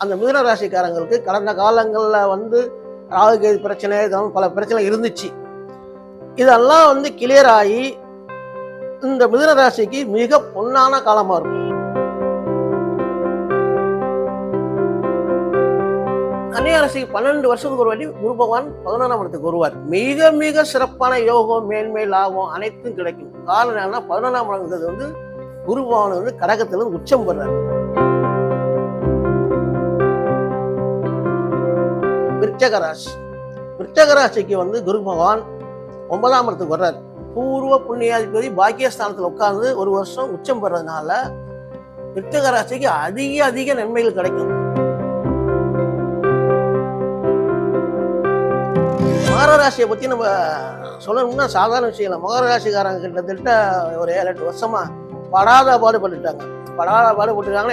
அந்த மிதுன ராசிக்காரங்களுக்கு கடந்த காலங்களில் வந்து ராகுகேது பிரச்சனை, பல பிரச்சனை இருந்துச்சு. இதெல்லாம் வந்து கிளியர் ஆகி இந்த மிதுன ராசிக்கு மிக பொன்னான காலமா இருக்கும். கன்னியா ராசிக்கு 12 வருஷத்துக்கு ஒரு வாட்டி குரு பகவான் 11ஆம் இடத்துக்கு வருவார். மிக மிக சிறப்பான யோகம், மேன்மை, லாபம் அனைத்தும் கிடைக்கும். காரணம் என்னன்னா 11ஆம் இடங்கிறது வந்து குரு பகவான் வந்து கடகத்துல இருந்து உச்சம் பெறார். விருச்சக ராசிக்கு வந்து குரு பகவான் 9ஆம் இடத்துக்கு வர்றார். பூர்வ புண்ணியாதிபதி பாக்கியஸ்தானத்தில் உட்கார்ந்து ஒரு வருஷம் உச்சம் பெறதுனால விருச்சக ராசிக்கு அதிக நன்மைகள் கிடைக்கும். மகர ராசியை பத்தி நம்ம சொல்லணும்னா சாதாரண விஷயம் இல்லை. மகர ராசிக்காரங்க கிட்டத்தட்ட ஒரு 7-8 வருஷமா படாத பாடுபட்டுட்டாங்க.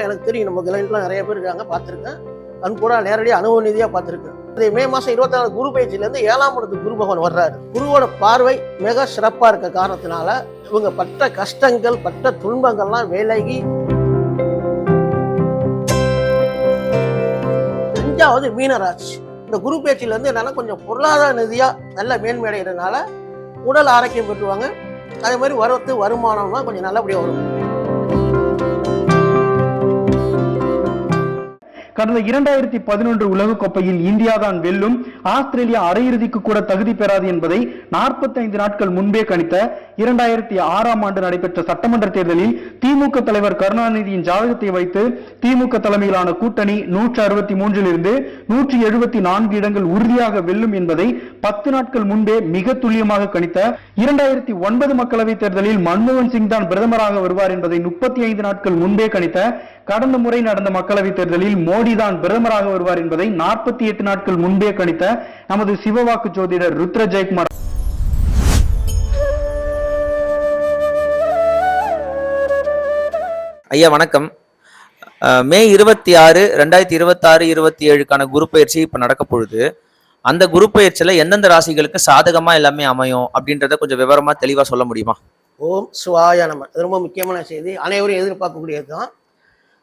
எனக்கு தெரியும். நம்ம கிளைண்ட்லாம் நிறைய பேர் இருக்காங்க, பார்த்துருக்கேன். கண் கூட நேரடியாக அனுபவ ரீதியாக பார்த்துருக்கேன். மே மாதம் 24 குரு பயிற்சியிலேருந்து 7ஆம் இடத்துக்கு குரு பகவான் வர்றாரு. குருவோட பார்வை மிக சிறப்பாக இருக்க காரணத்தினால இவங்க பட்ட கஷ்டங்கள், பட்ட துன்பங்கள்லாம் விலகி 5வது மீனராசி. இந்த குரு பயிற்சியிலேருந்து என்னன்னா கொஞ்சம் பொருளாதார நிதியாக நல்ல மேன்மை அடைகிறதுனால உடல் ஆரோக்கியம் பெற்றுவாங்க. அதே மாதிரி வருமானம்லாம் கொஞ்சம் நல்லபடியாக வரும். கடந்த 2011 உலகக்கோப்பையில் இந்தியா தான் வெல்லும், ஆஸ்திரேலியா அரையிறுதிக்கு கூட தகுதி பெறாது என்பதை 45 நாட்கள் முன்பே கணித்த 2006ஆம் ஆண்டு நடைபெற்ற சட்டமன்ற தேர்தலில் திமுக தலைவர் கருணாநிதியின் ஜாதகத்தை வைத்து திமுக தலைமையிலான கூட்டணி 163 இருந்து 174 இடங்கள் உறுதியாக வெல்லும் என்பதை 10 நாட்கள் முன்பே மிக துல்லியமாக கணித்த 2009 மக்களவைத் தேர்தலில் மன்மோகன் சிங் தான் பிரதமராக வருவார் என்பதை 35 நாட்கள் முன்பே கணித்த கடந்த முறை நடந்த மக்களவைத் தேர்தலில் மோடி தான் பிரதமராக வருவார் என்பதை 48 நாட்கள் முன்பே கணித்த நமது சிவவாக்கு ஜோதிடர் ருத்ர ஜெயக்குமார். ஐயா வணக்கம். மே 26, 2026, 27 குரு பயிற்சி இப்ப நடக்க பொழுது, அந்த குரு பயிற்சியில எந்தெந்த ராசிகளுக்கு சாதகமா எல்லாமே அமையும் அப்படின்றத கொஞ்சம் விவரமா தெளிவா சொல்ல முடியுமா? ஓம் சிவாய நம. ரொம்ப முக்கியமான செய்தி, அனைவரும் எதிர்பார்க்கக்கூடியதுதான்.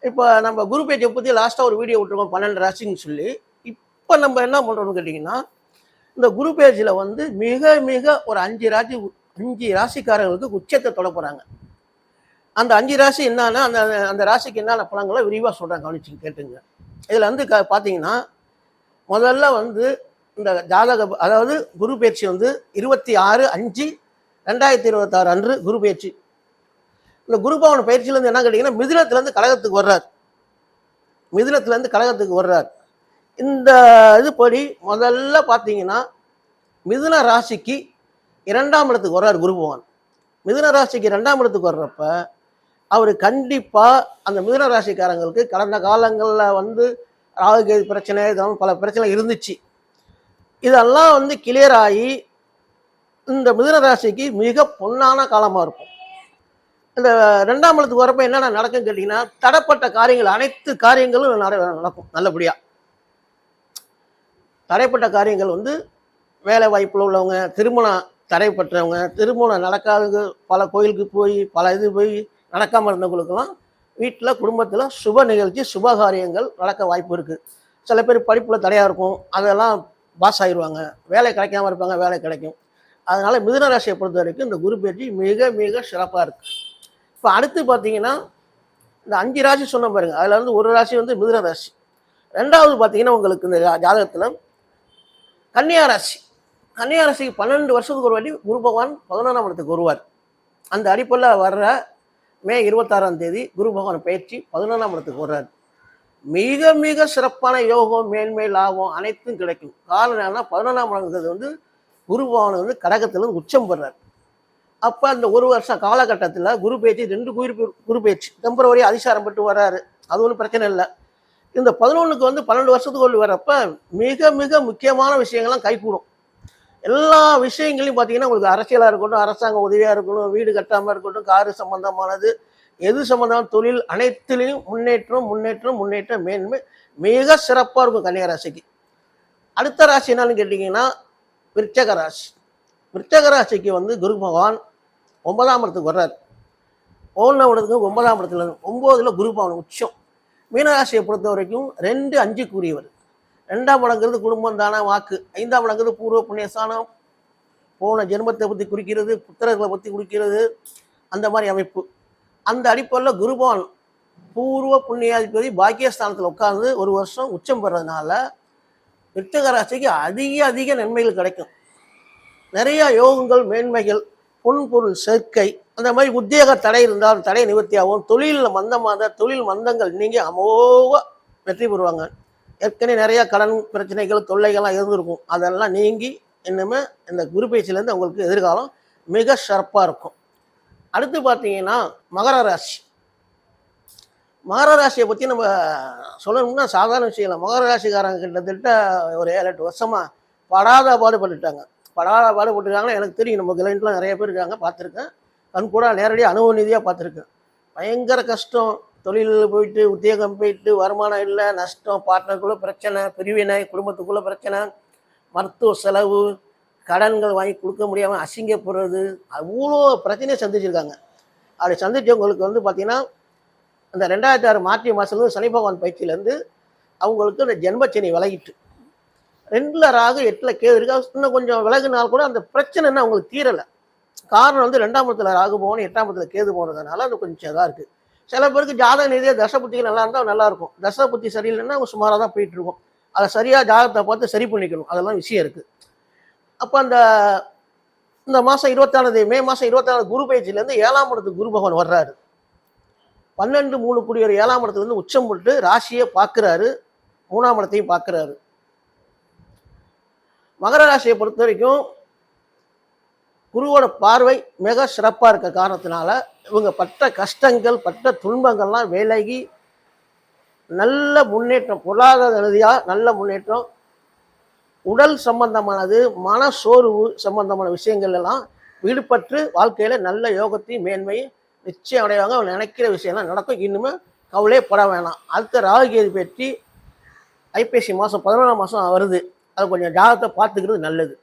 இப்போ நம்ம குரு பயிற்சியை பற்றி லாஸ்ட்டாக ஒரு வீடியோ விட்டுருக்கோம் 12 ராசின்னு சொல்லி. இப்போ நம்ம என்ன பண்ணுறோம்னு கேட்டிங்கன்னா, இந்த குரு பயிற்சியில் வந்து மிக ஒரு 5 ராசிக்காரர்களுக்கு உச்சத்தை தொட போகிறாங்க. அந்த 5 ராசி என்னன்னா அந்த ராசிக்கு என்னென்ன பலன்களை விரிவாக சொல்கிறாங்க, கவனிச்சு கேட்டுங்க. இதில் வந்து பார்த்தீங்கன்னா முதல்ல வந்து இந்த அதாவது குரு பயிற்சி வந்து 26/5/2026 அன்று குரு பயிற்சி. இந்த குரு பகவான் பயிற்சியிலேருந்து என்ன கேட்டிங்கன்னா மிதுனத்துலேருந்து கடகத்துக்கு வர்றார். இந்த இதுபடி முதல்ல பார்த்தீங்கன்னா மிதுன ராசிக்கு 2ஆம் இடத்துக்கு வர்றார் குரு பகவான். மிதுன ராசிக்கு 2ஆம் இடத்துக்கு வர்றப்ப அவர் கண்டிப்பாக அந்த மிதுன ராசிக்காரங்களுக்கு கடந்த காலங்களில் வந்து ராகுகேது பிரச்சனை, பல பிரச்சனை இருந்துச்சு. இதெல்லாம் வந்து கிளியர் ஆகி இந்த மிதுன ராசிக்கு மிக பொன்னான காலமாக இருக்கும். இந்த 2ஆம் இடத்துக்கு வரப்ப என்னென்ன நடக்குன்னு கேட்டிங்கன்னா, தடைப்பட்ட காரியங்கள் அனைத்து காரியங்களும் நடக்கும் நல்லபடியாக. தடைப்பட்ட காரியங்கள் வந்து வேலை வாய்ப்பில் உள்ளவங்க, திருமணம் தடைப்பட்டவங்க, திருமணம் நடக்காதவங்க, பல கோயிலுக்கு போய் போய் நடக்காமல் இருந்தவங்களுக்கெல்லாம் வீட்டில் குடும்பத்தில் சுப நிகழ்ச்சி, சுப காரியங்கள் நடக்க வாய்ப்பு இருக்குது. சில பேர் படிப்பில் தடையாக இருக்கும், அதெல்லாம் பாஸ் ஆகிடுவாங்க. வேலை கிடைக்காம இருப்பாங்க, வேலை கிடைக்கும். அதனால் மிதுன ராசியை பொறுத்த வரைக்கும் இந்த குரு பயிற்சி மிக சிறப்பாக இருக்குது. இப்போ அடுத்து பார்த்தீங்கன்னா இந்த 5 ராசி சொன்ன பாருங்க, அதில் வந்து ஒரு ராசி வந்து மிதுன ராசி. 2வது பார்த்தீங்கன்னா உங்களுக்கு இந்த ஜாதகத்தில் கன்னியா ராசிக்கு 12 வருஷத்துக்கு ஒரு வாட்டி குரு பகவான் 11ஆம் இடத்துக்கு வருவார். அந்த அடிப்படையில் வர்ற மே 26ஆம் தேதி குரு பகவான் பயிற்சி 11ஆம் இடத்துக்கு வர்றார். மிக சிறப்பான யோகம், மேன்மை, லாபம் அனைத்தும் கிடைக்கும். காரணம் என்னன்னா 11ஆம் இடங்கிறது வந்து குரு பகவான் வந்து கடகத்திலிருந்து உச்சம் பெறார். அப்போ அந்த ஒரு வருஷம் காலகட்டத்தில் குரு பயிற்சி 2 குரு பயிற்சி டெம்பரவரி அதிசாரம் பெற்று வர்றாரு. அது ஒன்றும் பிரச்சனை இல்லை. இந்த 11க்கு வந்து 12 வருஷத்துக்கு வரப்ப மிக முக்கியமான விஷயங்கள்லாம் கைகூடும். எல்லா விஷயங்களையும் பார்த்தீங்கன்னா உங்களுக்கு அரசியலாக இருக்கட்டும், அரசாங்க உதவியாக இருக்கட்டும், வீடு கட்டாமல் இருக்கட்டும், காரு சம்பந்தமானது, எது சம்பந்தமான தொழில் அனைத்துலேயும் முன்னேற்றம் மேன்மை மிக சிறப்பாக இருக்கும் கன்னியா ராசிக்கு. அடுத்த ராசி என்னன்னு கேட்டிங்கன்னா விருச்சக ராசிக்கு வந்து குரு பகவான் 9ஆம் இடத்துக்கு வர்றார். 9ஆம் இடத்துக்கு 9ஆம் இடத்துல 9ல் குரு பகவான் உச்சம். மீனராசியை பொறுத்த வரைக்கும் 2, 5க்குரியவர். 2ஆம் இடங்கிறது குடும்பம் தான வாக்கு, 5ஆம் இடங்கிறது பூர்வ புண்ணியஸ்தானம், போன ஜென்மத்தை பற்றி குறிக்கிறது, புத்திரர்களை பற்றி குறிக்கிறது, அந்த மாதிரி அமைப்பு. அந்த அடிப்படையில் குருபவன் பூர்வ புண்ணியாதிபதி பாக்கியஸ்தானத்தில் உட்கார்ந்து ஒரு வருஷம் உச்சம் பெறதுனால விருச்சிக ராசிக்கு அதிக நன்மைகள் கிடைக்கும். நிறைய யோகங்கள், மேன்மைகள், பொன்பொருள் சேர்க்கை, அந்த மாதிரி உத்தியோக தடை இருந்தால் தடை நிவர்த்தியாகும். தொழிலில் மந்தமாக தொழில் மந்தங்கள் நீங்கி அமோக வெற்றி பெறுவாங்க. ஏற்கனவே நிறைய கடன் பிரச்சனைகள், தொல்லைகள்லாம் இருந்திருக்கும். அதெல்லாம் நீங்கி இன்னுமே இந்த குரு பயிற்சியிலேருந்து உங்களுக்கு எதிர்காலம் மிக சிறப்பாக இருக்கும். அடுத்து பார்த்தீங்கன்னா மகர ராசி. மகர ராசியை பற்றி நம்ம சொல்லணும்னா சாதாரண விஷயம் இல்லை. மகர ராசிக்காரங்க கிட்டத்தட்ட ஒரு 7-8 வருஷமாக படாத பாடுபட்டுட்டாங்க. எனக்கு தெரியும். நம்ம கிளைண்ட்லாம் நிறைய பேர் இருக்காங்க, பார்த்துருக்கேன். கண் கூட நேரடியாக அனுபவ ரீதியாக பார்த்துருக்கேன். பயங்கர கஷ்டம். தொழிலில் போயிட்டு, உத்தியோகம் போயிட்டு, வருமானம் இல்லை, நஷ்டம், பார்ட்னருக்குள்ளே பிரச்சனை, பிரிவினை, குடும்பத்துக்குள்ளே பிரச்சனை, மருத்துவ செலவு, கடன்கள் வாங்கி கொடுக்க முடியாமல் அசிங்கப்படுறது, அவ்வளோ பிரச்சனையை சந்திச்சிருக்காங்க. அப்படி சந்தித்தவங்களுக்கு வந்து பார்த்திங்கன்னா அந்த 2006 மார்ச் மாதத்துலேருந்து சனி பகவான் பயிற்சியிலேருந்து அவங்களுக்கு அந்த ஜென்மச்சனி விலகிட்டு 2ல் ராகு 8ல் கேது இருக்கா. இன்னும் கொஞ்சம் விலகுனால் கூட அந்த பிரச்சனைன்னு அவங்களுக்கு தீரலை. காரணம் வந்து 2ஆம் இடத்துல ராகு போகணும், 8ஆம் இடத்துல கேது போனதுனால அது கொஞ்சம் இதாக இருக்குது. சில பேருக்கு ஜாதக ரீதியாக தசை புத்திகள் நல்லா இருந்தால் நல்லாயிருக்கும். தசை புத்தி சரியில்லைன்னா அவங்க சுமாராக தான் போயிட்டு இருக்கும். அதை சரியாக ஜாதகத்தை பார்த்து சரி பண்ணிக்கணும். அதெல்லாம் விஷயம் இருக்குது. அப்போ இந்த மாதம் 24 மே மாதம் 24 குரு பயிற்சியிலேருந்து 7ஆம் இடத்துக்கு குரு பகவான் வர்றாரு. 12-3 கூடிய 7ஆம் இடத்துலேருந்து உச்சம் போட்டு ராசியை பார்க்குறாரு, 3ஆம் இடத்தையும் பார்க்குறாரு. மகர ராசியை பொறுத்த வரைக்கும் குருவோட பார்வை மிக சிறப்பாக இருக்க காரணத்தினால இவங்க பட்ட கஷ்டங்கள், பட்ட துன்பங்கள்லாம் விலகி நல்ல முன்னேற்றம், பொருளாதார ரீதியாக நல்ல முன்னேற்றம், உடல் சம்பந்தமானது, மன சோர்வு சம்பந்தமான விஷயங்கள் எல்லாம் விடுபட்டு வாழ்க்கையில் நல்ல யோகத்தையும் மேன்மையும் நிச்சயம் அடைவாங்க. அவங்க நினைக்கிற விஷயம்லாம் நடக்கும். இன்னுமே கவலையே பட வேணாம். அடுத்த ராகுகேது பற்றி ஐப்பசி மாதம் 11ஆம் மாதம் வருது. அது கொஞ்சம் ஜாதகத்தை பார்த்துக்கிறது நல்லது.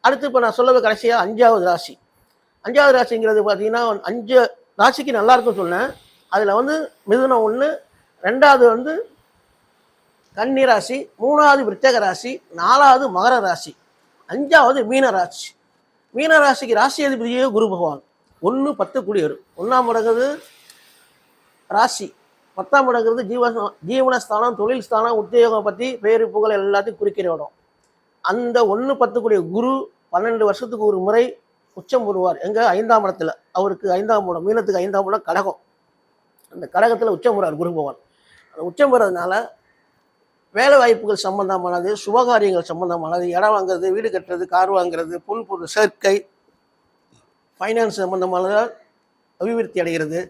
அடுத்து இப்போ நான் சொல்லவே கடைசியாக 5வது ராசி. 5வது ராசிங்கிறது பார்த்தீங்கன்னா 5 ராசிக்கு நல்லா இருக்குன்னு சொன்னேன். அதில் வந்து மிதுனம் 1, 2வது வந்து கன்னி ராசி, 3வது விருச்சிக ராசி, 4வது மகர ராசி, 5வது மீன ராசி. மீன ராசிக்கு ராசி அதிபதியே குரு பகவான். 1-10 கூடியவர். 1ஆம் இடங்கிறது ராசி, 10ஆம் இடங்கிறது ஜீவனஸ்தானம், தொழில் ஸ்தானம், உத்தியோகம் பற்றி பேரு புகழ் எல்லாத்தையும் குறிக்கிற இடம். அந்த 1-10 கூடிய குரு 12 வருஷத்துக்கு ஒரு முறை உச்சம் பெறுவார். எங்கே? 5ஆம் இடத்துல. அவருக்கு 5ஆம் இடம், மீனத்துக்கு 5ஆம் இடம் கடகம். அந்த கடகத்தில் உச்சம் பெறுவார் குரு பகவான். அந்த உச்சம் பெறதுனால வேலை வாய்ப்புகள் சம்பந்தமானது, சுபகாரியங்கள் சம்பந்தமானது, இடம் வாங்குறது, வீடு கட்டுறது, கார் வாங்குறது, பொருள் சேர்க்கை, ஃபைனான்ஸ் சம்பந்தமானது அபிவிருத்தி அடைகிறது.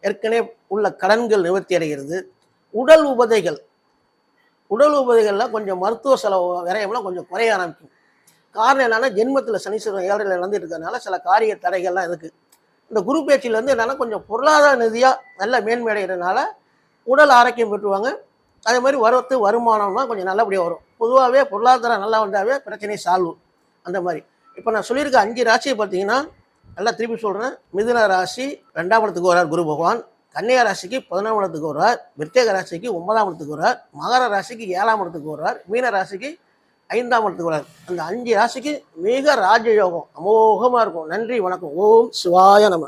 ஏற்கனவே உள்ள கடன்கள் நிவர்த்தி அடைகிறது. உடல் உபதைகள்லாம் கொஞ்சம் மருத்துவ செலவு விரயம்லாம் கொஞ்சம் குறைய ஆரம்பிக்கும். காரணம் என்னன்னா ஜென்மத்தில் சனீஸ்வரன் 7ல் நடந்துட்டு இருக்கிறதுனால சில காரிய தடைகள்லாம் இருக்குது. இந்த குரு பேச்சிலேருந்து என்னன்னா கொஞ்சம் பொருளாதார நிதியாக நல்ல மேன்மை அடைகிறதுனால உடல் ஆரோக்கியம் பெற்றுவாங்க. அதே மாதிரி வருமானம்லாம் கொஞ்சம் நல்லபடியாக வரும். பொதுவாகவே பொருளாதாரம் நல்லா வந்தாவே பிரச்சனையை சால்வ். அந்த மாதிரி இப்போ நான் சொல்லியிருக்க 5 ராசியை பார்த்தீங்கன்னா நல்லா திருப்பி சொல்கிறேன். மிதுன ராசி 2ஆம் இடத்துக்கு வரார் குரு பகவான், கன்னியா ராசிக்கு 11ஆம் இடத்துக்கு வர்றார், விருச்சிக ராசிக்கு 9ஆம் இடத்துக்கு வர்றார், மகர ராசிக்கு 7ஆம் இடத்துக்கு வர்றார், மீன ராசிக்கு 5ஆம் இடத்துக்கு வர்றார். அந்த 5 ராசிக்கு மிக ராஜயோகம் அமோகமாக இருக்கும். நன்றி, வணக்கம். ஓம் சிவாய நம.